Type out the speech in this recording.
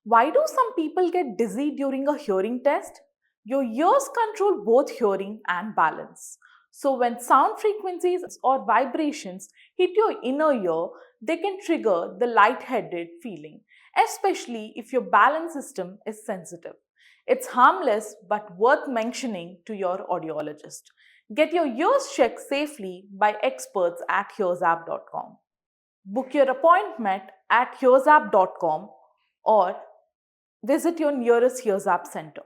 Why do some people get dizzy during a hearing test? Your ears control both hearing and balance. So, when sound frequencies or vibrations hit your inner ear, they can trigger the lightheaded feeling, especially if your balance system is sensitive. It's harmless but worth mentioning to your audiologist. Get your ears checked safely by experts at hearzap.com. Book your appointment at hearzap.com or visit your nearest Hearzap center.